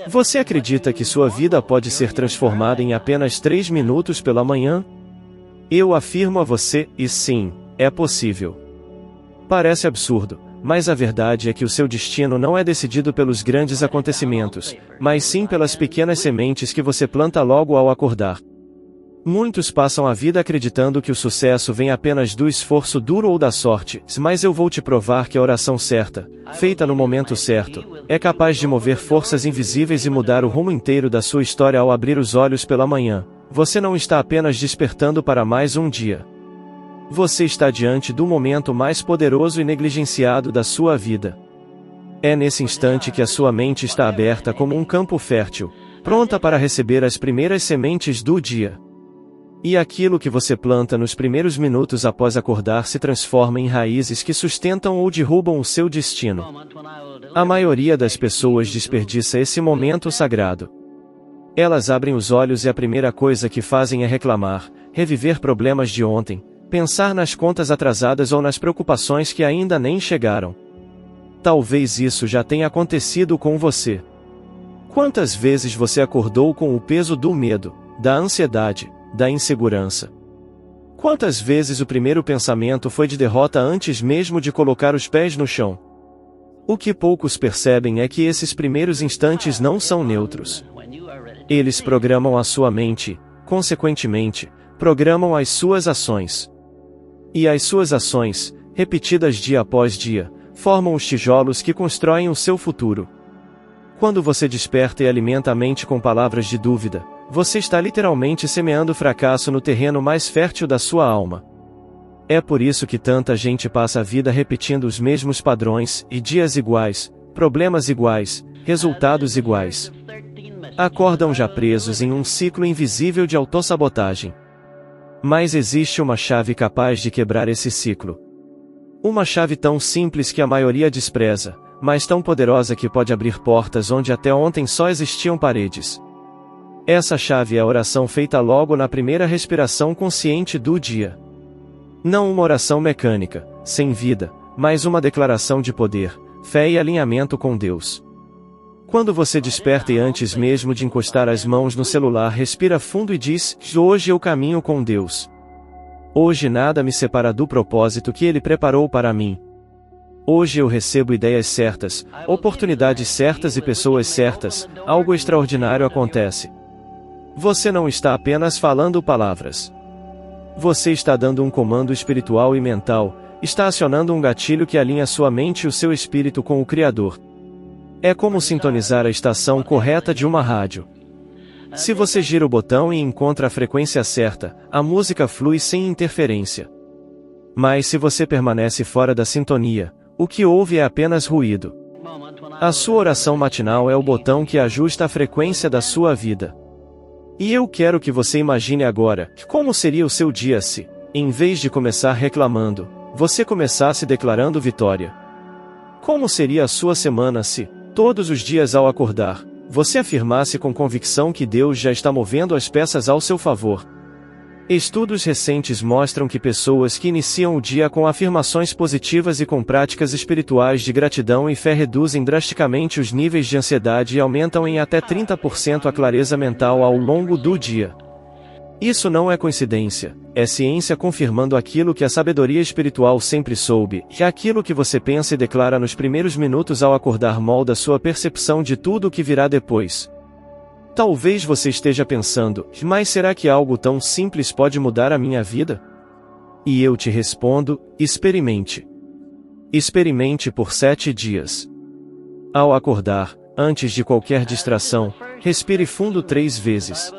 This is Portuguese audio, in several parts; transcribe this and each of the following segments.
Você acredita que sua vida pode ser transformada em apenas 3 minutos pela manhã? Eu afirmo a você, e sim, é possível. Parece absurdo, mas a verdade é que o seu destino não é decidido pelos grandes acontecimentos, mas sim pelas pequenas sementes que você planta logo ao acordar. Muitos passam a vida acreditando que o sucesso vem apenas do esforço duro ou da sorte, mas eu vou te provar que a oração certa, feita no momento certo, é capaz de mover forças invisíveis e mudar o rumo inteiro da sua história ao abrir os olhos pela manhã. Você não está apenas despertando para mais um dia. Você está diante do momento mais poderoso e negligenciado da sua vida. É nesse instante que a sua mente está aberta como um campo fértil, pronta para receber as primeiras sementes do dia. E aquilo que você planta nos primeiros minutos após acordar se transforma em raízes que sustentam ou derrubam o seu destino. A maioria das pessoas desperdiça esse momento sagrado. Elas abrem os olhos e a primeira coisa que fazem é reclamar, reviver problemas de ontem, pensar nas contas atrasadas ou nas preocupações que ainda nem chegaram. Talvez isso já tenha acontecido com você. Quantas vezes você acordou com o peso do medo, da ansiedade, da insegurança? Quantas vezes o primeiro pensamento foi de derrota antes mesmo de colocar os pés no chão? O que poucos percebem é que esses primeiros instantes não são neutros. Eles programam a sua mente, consequentemente, programam as suas ações. E as suas ações, repetidas dia após dia, formam os tijolos que constroem o seu futuro. Quando você desperta e alimenta a mente com palavras de dúvida, você está literalmente semeando fracasso no terreno mais fértil da sua alma. É por isso que tanta gente passa a vida repetindo os mesmos padrões, e dias iguais, problemas iguais, resultados iguais. Acordam já presos em um ciclo invisível de autossabotagem. Mas existe uma chave capaz de quebrar esse ciclo. Uma chave tão simples que a maioria despreza, mas tão poderosa que pode abrir portas onde até ontem só existiam paredes. Essa chave é a oração feita logo na primeira respiração consciente do dia. Não uma oração mecânica, sem vida, mas uma declaração de poder, fé e alinhamento com Deus. Quando você desperta e antes mesmo de encostar as mãos no celular respira fundo e diz: hoje eu caminho com Deus. Hoje nada me separa do propósito que Ele preparou para mim. Hoje eu recebo ideias certas, oportunidades certas e pessoas certas, algo extraordinário acontece. Você não está apenas falando palavras. Você está dando um comando espiritual e mental, está acionando um gatilho que alinha sua mente e o seu espírito com o Criador. É como sintonizar a estação correta de uma rádio. Se você gira o botão e encontra a frequência certa, a música flui sem interferência. Mas se você permanece fora da sintonia, o que ouve é apenas ruído. A sua oração matinal é o botão que ajusta a frequência da sua vida. E eu quero que você imagine agora, como seria o seu dia se, em vez de começar reclamando, você começasse declarando vitória. Como seria a sua semana se, todos os dias ao acordar, você afirmasse com convicção que Deus já está movendo as peças ao seu favor? Estudos recentes mostram que pessoas que iniciam o dia com afirmações positivas e com práticas espirituais de gratidão e fé reduzem drasticamente os níveis de ansiedade e aumentam em até 30% a clareza mental ao longo do dia. Isso não é coincidência, é ciência confirmando aquilo que a sabedoria espiritual sempre soube, que aquilo que você pensa e declara nos primeiros minutos ao acordar molda sua percepção de tudo o que virá depois. Talvez você esteja pensando, mas será que algo tão simples pode mudar a minha vida? E eu te respondo, experimente. Experimente por 7 dias. Ao acordar, antes de qualquer distração, respire fundo 3 vezes.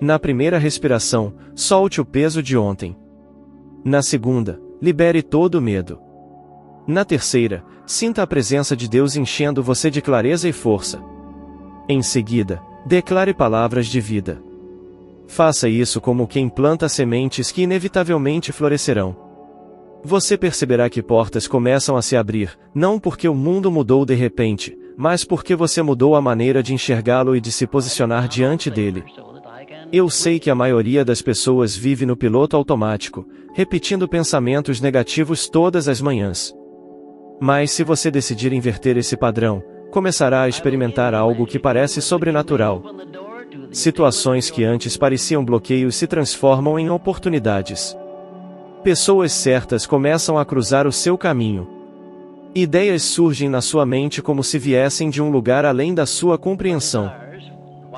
Na primeira respiração, solte o peso de ontem. Na segunda, libere todo o medo. Na terceira, sinta a presença de Deus enchendo você de clareza e força. Em seguida, declare palavras de vida. Faça isso como quem planta sementes que inevitavelmente florescerão. Você perceberá que portas começam a se abrir, não porque o mundo mudou de repente, mas porque você mudou a maneira de enxergá-lo e de se posicionar diante dele. Eu sei que a maioria das pessoas vive no piloto automático, repetindo pensamentos negativos todas as manhãs. Mas se você decidir inverter esse padrão, começará a experimentar algo que parece sobrenatural. Situações que antes pareciam bloqueios se transformam em oportunidades. Pessoas certas começam a cruzar o seu caminho. Ideias surgem na sua mente como se viessem de um lugar além da sua compreensão.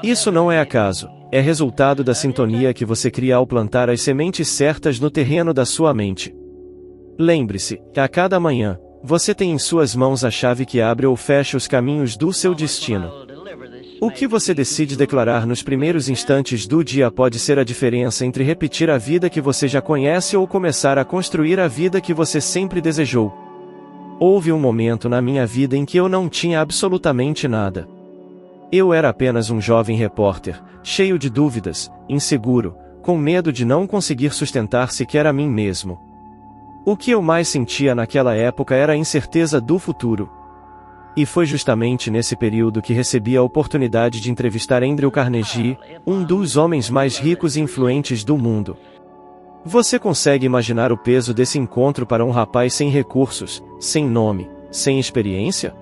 Isso não é acaso, é resultado da sintonia que você cria ao plantar as sementes certas no terreno da sua mente. Lembre-se, que a cada manhã, você tem em suas mãos a chave que abre ou fecha os caminhos do seu destino. O que você decide declarar nos primeiros instantes do dia pode ser a diferença entre repetir a vida que você já conhece ou começar a construir a vida que você sempre desejou. Houve um momento na minha vida em que eu não tinha absolutamente nada. Eu era apenas um jovem repórter, cheio de dúvidas, inseguro, com medo de não conseguir sustentar sequer a mim mesmo. O que eu mais sentia naquela época era a incerteza do futuro. E foi justamente nesse período que recebi a oportunidade de entrevistar Andrew Carnegie, um dos homens mais ricos e influentes do mundo. Você consegue imaginar o peso desse encontro para um rapaz sem recursos, sem nome, sem experiência?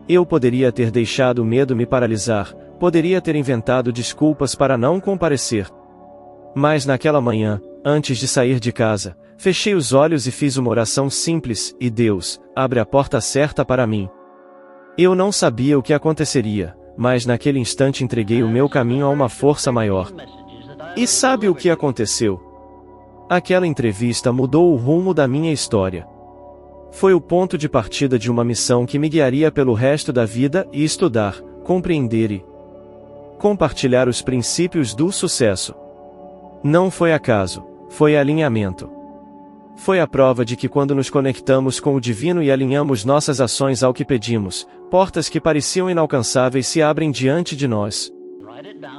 Eu poderia ter deixado o medo me paralisar, poderia ter inventado desculpas para não comparecer. Mas naquela manhã, antes de sair de casa, fechei os olhos e fiz uma oração simples, e Deus, abre a porta certa para mim. Eu não sabia o que aconteceria, mas naquele instante entreguei o meu caminho a uma força maior. E sabe o que aconteceu? Aquela entrevista mudou o rumo da minha história. Foi o ponto de partida de uma missão que me guiaria pelo resto da vida e estudar, compreender e compartilhar os princípios do sucesso. Não foi acaso, foi alinhamento. Foi a prova de que quando nos conectamos com o divino e alinhamos nossas ações ao que pedimos, portas que pareciam inalcançáveis se abrem diante de nós.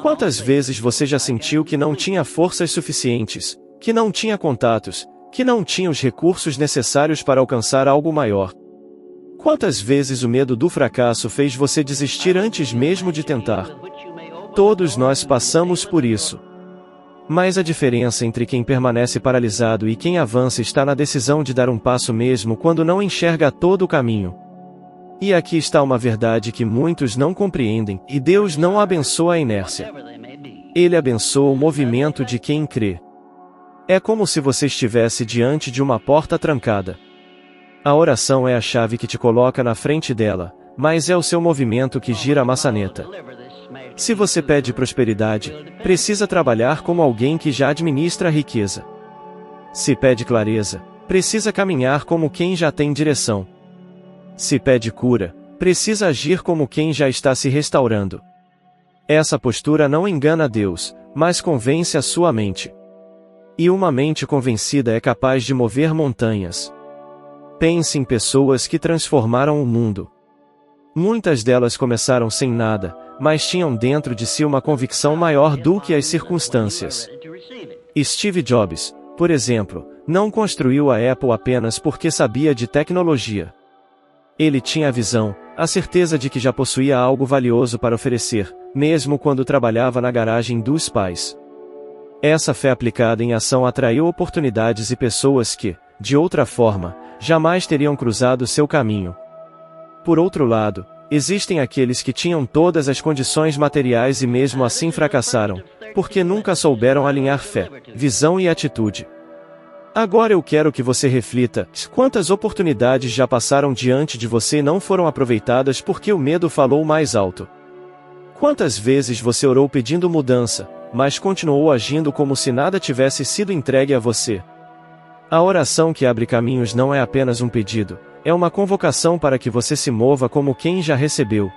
Quantas vezes você já sentiu que não tinha forças suficientes, que não tinha contatos, que não tinha os recursos necessários para alcançar algo maior? Quantas vezes o medo do fracasso fez você desistir antes mesmo de tentar? Todos nós passamos por isso. Mas a diferença entre quem permanece paralisado e quem avança está na decisão de dar um passo mesmo quando não enxerga todo o caminho. E aqui está uma verdade que muitos não compreendem, e Deus não abençoa a inércia. Ele abençoa o movimento de quem crê. É como se você estivesse diante de uma porta trancada. A oração é a chave que te coloca na frente dela, mas é o seu movimento que gira a maçaneta. Se você pede prosperidade, precisa trabalhar como alguém que já administra a riqueza. Se pede clareza, precisa caminhar como quem já tem direção. Se pede cura, precisa agir como quem já está se restaurando. Essa postura não engana Deus, mas convence a sua mente. E uma mente convencida é capaz de mover montanhas. Pense em pessoas que transformaram o mundo. Muitas delas começaram sem nada, mas tinham dentro de si uma convicção maior do que as circunstâncias. Steve Jobs, por exemplo, não construiu a Apple apenas porque sabia de tecnologia. Ele tinha a visão, a certeza de que já possuía algo valioso para oferecer, mesmo quando trabalhava na garagem dos pais. Essa fé aplicada em ação atraiu oportunidades e pessoas que, de outra forma, jamais teriam cruzado seu caminho. Por outro lado, existem aqueles que tinham todas as condições materiais e mesmo assim fracassaram, porque nunca souberam alinhar fé, visão e atitude. Agora eu quero que você reflita: quantas oportunidades já passaram diante de você e não foram aproveitadas porque o medo falou mais alto? Quantas vezes você orou pedindo mudança, mas continuou agindo como se nada tivesse sido entregue a você? A oração que abre caminhos não é apenas um pedido, é uma convocação para que você se mova como quem já recebeu.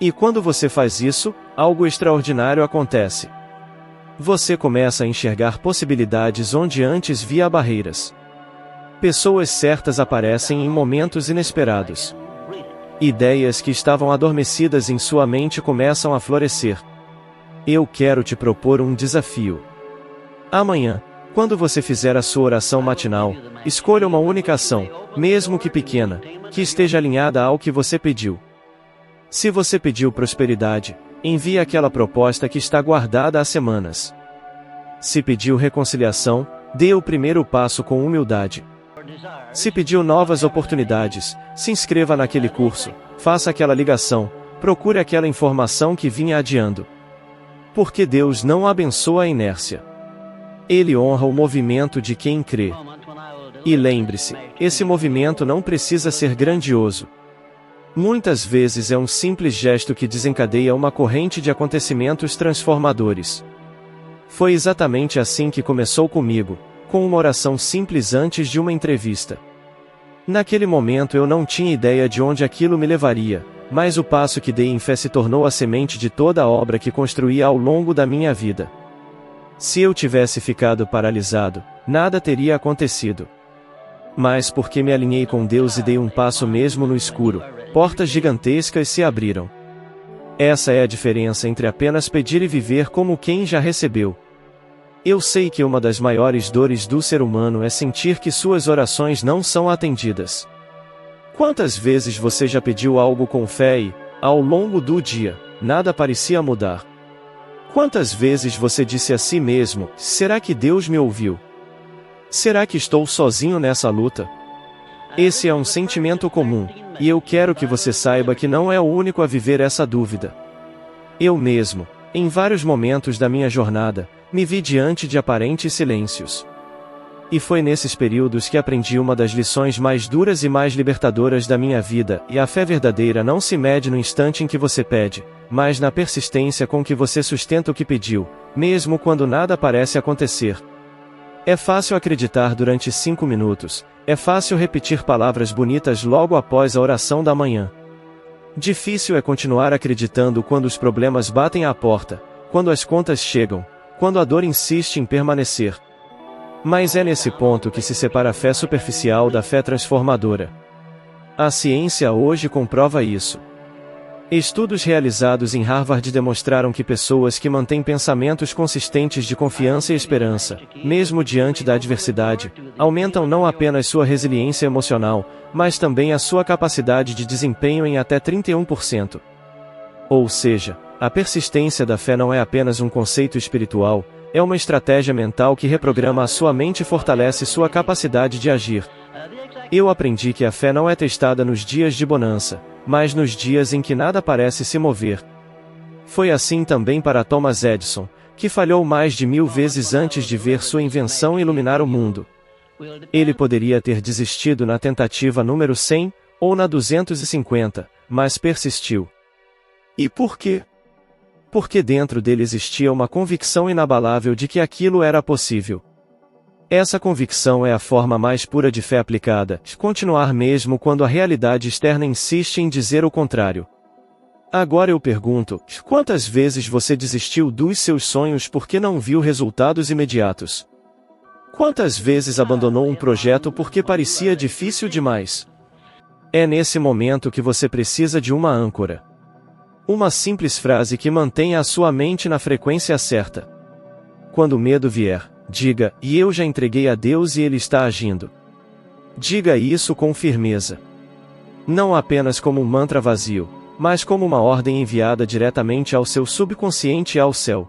E quando você faz isso, algo extraordinário acontece. Você começa a enxergar possibilidades onde antes via barreiras. Pessoas certas aparecem em momentos inesperados. Ideias que estavam adormecidas em sua mente começam a florescer. Eu quero te propor um desafio. Amanhã, quando você fizer a sua oração matinal, escolha uma única ação, mesmo que pequena, que esteja alinhada ao que você pediu. Se você pediu prosperidade, envie aquela proposta que está guardada há semanas. Se pediu reconciliação, dê o primeiro passo com humildade. Se pediu novas oportunidades, se inscreva naquele curso, Faça aquela ligação, procure aquela informação que vinha adiando. Porque Deus não abençoa a inércia. Ele honra o movimento de quem crê. E lembre-se, esse movimento não precisa ser grandioso. Muitas vezes é um simples gesto que desencadeia uma corrente de acontecimentos transformadores. Foi exatamente assim que começou comigo, com uma oração simples antes de uma entrevista. Naquele momento eu não tinha ideia de onde aquilo me levaria, mas o passo que dei em fé se tornou a semente de toda a obra que construí ao longo da minha vida. Se eu tivesse ficado paralisado, nada teria acontecido. Mas porque me alinhei com Deus e dei um passo mesmo no escuro, portas gigantescas se abriram. Essa é a diferença entre apenas pedir e viver como quem já recebeu. Eu sei que uma das maiores dores do ser humano é sentir que suas orações não são atendidas. Quantas vezes você já pediu algo com fé e, ao longo do dia, nada parecia mudar? Quantas vezes você disse a si mesmo: será que Deus me ouviu? Será que estou sozinho nessa luta? Esse é um sentimento comum, e eu quero que você saiba que não é o único a viver essa dúvida. Eu mesmo, em vários momentos da minha jornada, me vi diante de aparentes silêncios. E foi nesses períodos que aprendi uma das lições mais duras e mais libertadoras da minha vida, e a fé verdadeira não se mede no instante em que você pede, mas na persistência com que você sustenta o que pediu, mesmo quando nada parece acontecer. É fácil acreditar durante 5 minutos, é fácil repetir palavras bonitas logo após a oração da manhã. Difícil é continuar acreditando quando os problemas batem à porta, quando as contas chegam, quando a dor insiste em permanecer. Mas é nesse ponto que se separa a fé superficial da fé transformadora. A ciência hoje comprova isso. Estudos realizados em Harvard demonstraram que pessoas que mantêm pensamentos consistentes de confiança e esperança, mesmo diante da adversidade, aumentam não apenas sua resiliência emocional, mas também a sua capacidade de desempenho em até 31%. Ou seja, a persistência da fé não é apenas um conceito espiritual, é uma estratégia mental que reprograma a sua mente e fortalece sua capacidade de agir. Eu aprendi que a fé não é testada nos dias de bonança, mas nos dias em que nada parece se mover. Foi assim também para Thomas Edison, que falhou mais de 1000 vezes antes de ver sua invenção iluminar o mundo. Ele poderia ter desistido na tentativa número 100, ou na 250, mas persistiu. E por quê? Porque dentro dele existia uma convicção inabalável de que aquilo era possível. Essa convicção é a forma mais pura de fé aplicada, continuar mesmo quando a realidade externa insiste em dizer o contrário. Agora eu pergunto, quantas vezes você desistiu dos seus sonhos porque não viu resultados imediatos? Quantas vezes abandonou um projeto porque parecia difícil demais? É nesse momento que você precisa de uma âncora. Uma simples frase que mantenha a sua mente na frequência certa. Quando o medo vier, diga: e eu já entreguei a Deus e Ele está agindo. Diga isso com firmeza. Não apenas como um mantra vazio, mas como uma ordem enviada diretamente ao seu subconsciente e ao céu.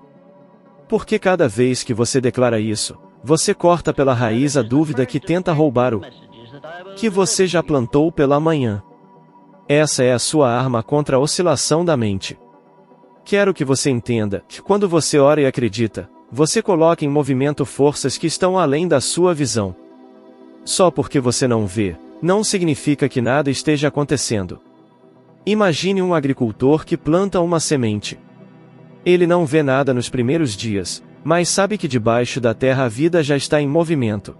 Porque cada vez que você declara isso, você corta pela raiz a dúvida que tenta roubar o que você já plantou pela manhã. Essa é a sua arma contra a oscilação da mente. Quero que você entenda que quando você ora e acredita, você coloca em movimento forças que estão além da sua visão. Só porque você não vê, não significa que nada esteja acontecendo. Imagine um agricultor que planta uma semente. Ele não vê nada nos primeiros dias, mas sabe que debaixo da terra a vida já está em movimento.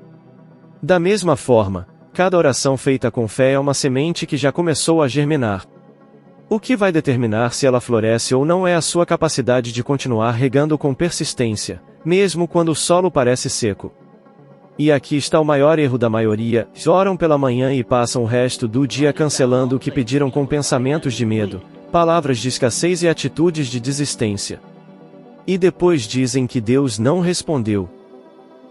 Da mesma forma, cada oração feita com fé é uma semente que já começou a germinar. O que vai determinar se ela floresce ou não é a sua capacidade de continuar regando com persistência, mesmo quando o solo parece seco. E aqui está o maior erro da maioria: oram pela manhã e passam o resto do dia cancelando o que pediram com pensamentos de medo, palavras de escassez e atitudes de desistência. E depois dizem que Deus não respondeu.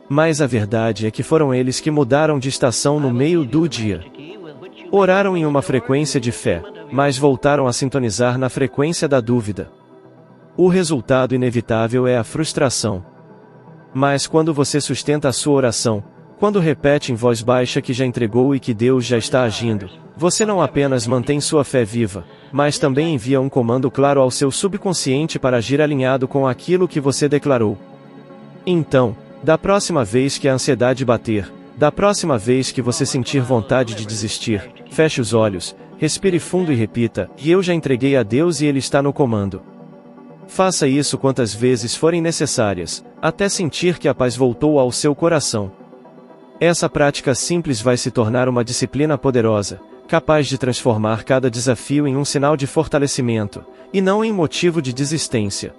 Mas a verdade é que foram eles que mudaram de estação no meio do dia. Oraram em uma frequência de fé, mas voltaram a sintonizar na frequência da dúvida. O resultado inevitável é a frustração. Mas quando você sustenta a sua oração, quando repete em voz baixa que já entregou e que Deus já está agindo, Você não apenas mantém sua fé viva, mas também envia um comando claro ao seu subconsciente para agir alinhado com aquilo que você declarou. Então, da próxima vez que a ansiedade bater, da próxima vez que você sentir vontade de desistir, feche os olhos, respire fundo e repita: "E eu já entreguei a Deus e Ele está no comando." Faça isso quantas vezes forem necessárias, até sentir que a paz voltou ao seu coração. Essa prática simples vai se tornar uma disciplina poderosa, capaz de transformar cada desafio em um sinal de fortalecimento, e não em motivo de desistência.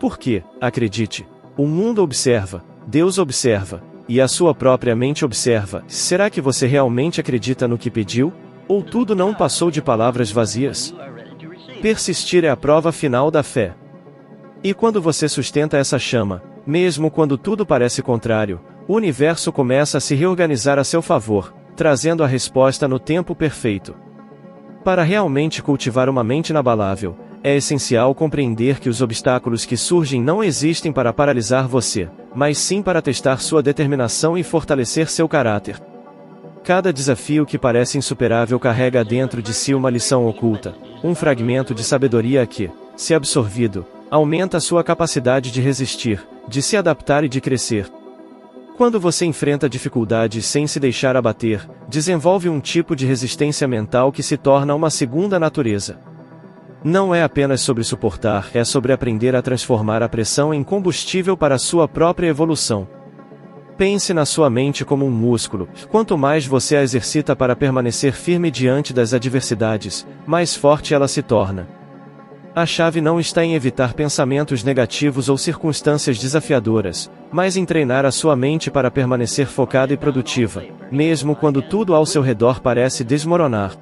Porque, acredite, o mundo observa, Deus observa, e a sua própria mente observa. Será que você realmente acredita no que pediu? Ou tudo não passou de palavras vazias? Persistir é a prova final da fé. E quando você sustenta essa chama, mesmo quando tudo parece contrário, o universo começa a se reorganizar a seu favor, trazendo a resposta no tempo perfeito. Para realmente cultivar uma mente inabalável, é essencial compreender que os obstáculos que surgem não existem para paralisar você, mas sim para testar sua determinação e fortalecer seu caráter. Cada desafio que parece insuperável carrega dentro de si uma lição oculta, um fragmento de sabedoria que, se absorvido, aumenta a sua capacidade de resistir, de se adaptar e de crescer. Quando você enfrenta dificuldades sem se deixar abater, desenvolve um tipo de resistência mental que se torna uma segunda natureza. Não é apenas sobre suportar, é sobre aprender a transformar a pressão em combustível para a sua própria evolução. Pense na sua mente como um músculo. Quanto mais você a exercita para permanecer firme diante das adversidades, mais forte ela se torna. A chave não está em evitar pensamentos negativos ou circunstâncias desafiadoras, mas em treinar a sua mente para permanecer focada e produtiva, mesmo quando tudo ao seu redor parece desmoronar.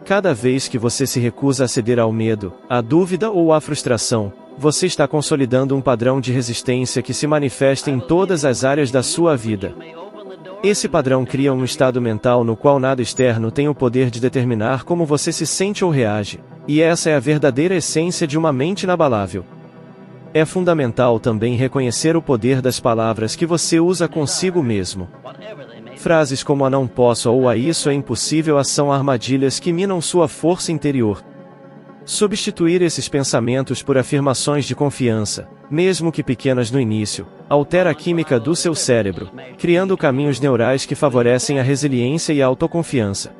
Cada vez que você se recusa a ceder ao medo, à dúvida ou à frustração, você está consolidando um padrão de resistência que se manifesta em todas as áreas da sua vida. Esse padrão cria um estado mental no qual nada externo tem o poder de determinar como você se sente ou reage, e essa é a verdadeira essência de uma mente inabalável. É fundamental também reconhecer o poder das palavras que você usa consigo mesmo. Frases como "a não posso" ou "a isso é impossível" são armadilhas que minam sua força interior. Substituir esses pensamentos por afirmações de confiança, mesmo que pequenas no início, altera a química do seu cérebro, criando caminhos neurais que favorecem a resiliência e a autoconfiança.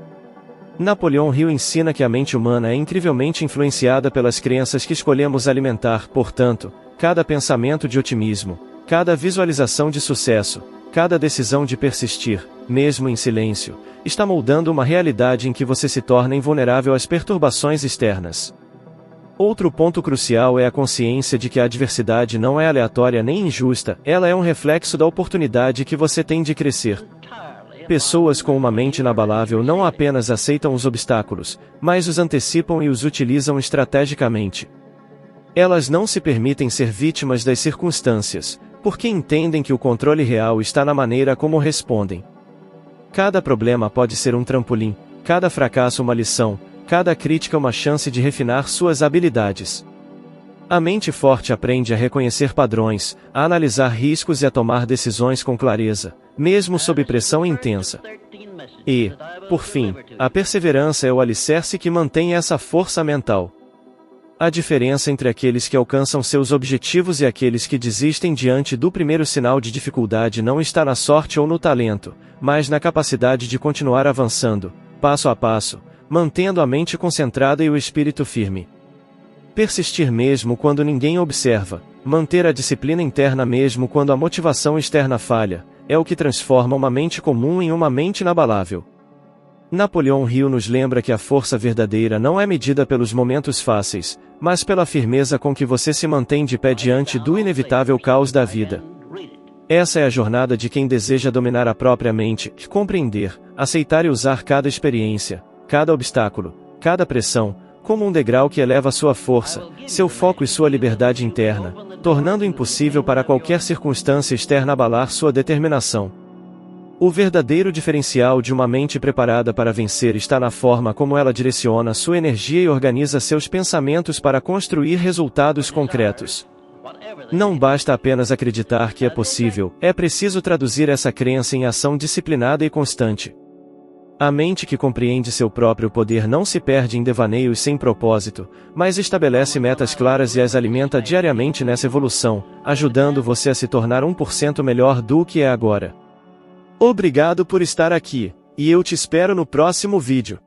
Napoleão Hill ensina que a mente humana é incrivelmente influenciada pelas crenças que escolhemos alimentar. Portanto, cada pensamento de otimismo, cada visualização de sucesso, cada decisão de persistir, mesmo em silêncio, está moldando uma realidade em que você se torna invulnerável às perturbações externas. Outro ponto crucial é a consciência de que a adversidade não é aleatória nem injusta, ela é um reflexo da oportunidade que você tem de crescer. Pessoas com uma mente inabalável não apenas aceitam os obstáculos, mas os antecipam e os utilizam estrategicamente. Elas não se permitem ser vítimas das circunstâncias, porque entendem que o controle real está na maneira como respondem. Cada problema pode ser um trampolim, cada fracasso uma lição, cada crítica uma chance de refinar suas habilidades. A mente forte aprende a reconhecer padrões, a analisar riscos e a tomar decisões com clareza, mesmo sob pressão intensa. E, por fim, a perseverança é o alicerce que mantém essa força mental. A diferença entre aqueles que alcançam seus objetivos e aqueles que desistem diante do primeiro sinal de dificuldade não está na sorte ou no talento, mas na capacidade de continuar avançando, passo a passo, mantendo a mente concentrada e o espírito firme. Persistir mesmo quando ninguém observa, manter a disciplina interna mesmo quando a motivação externa falha, é o que transforma uma mente comum em uma mente inabalável. Napoleão Hill nos lembra que a força verdadeira não é medida pelos momentos fáceis, mas pela firmeza com que você se mantém de pé diante do inevitável caos da vida. Essa é a jornada de quem deseja dominar a própria mente, compreender, aceitar e usar cada experiência, cada obstáculo, cada pressão, como um degrau que eleva sua força, seu foco e sua liberdade interna, tornando impossível para qualquer circunstância externa abalar sua determinação. O verdadeiro diferencial de uma mente preparada para vencer está na forma como ela direciona sua energia e organiza seus pensamentos para construir resultados concretos. Não basta apenas acreditar que é possível, é preciso traduzir essa crença em ação disciplinada e constante. A mente que compreende seu próprio poder não se perde em devaneios sem propósito, mas estabelece metas claras e as alimenta diariamente nessa evolução, ajudando você a se tornar 1% melhor do que é agora. Obrigado por estar aqui, e eu te espero no próximo vídeo.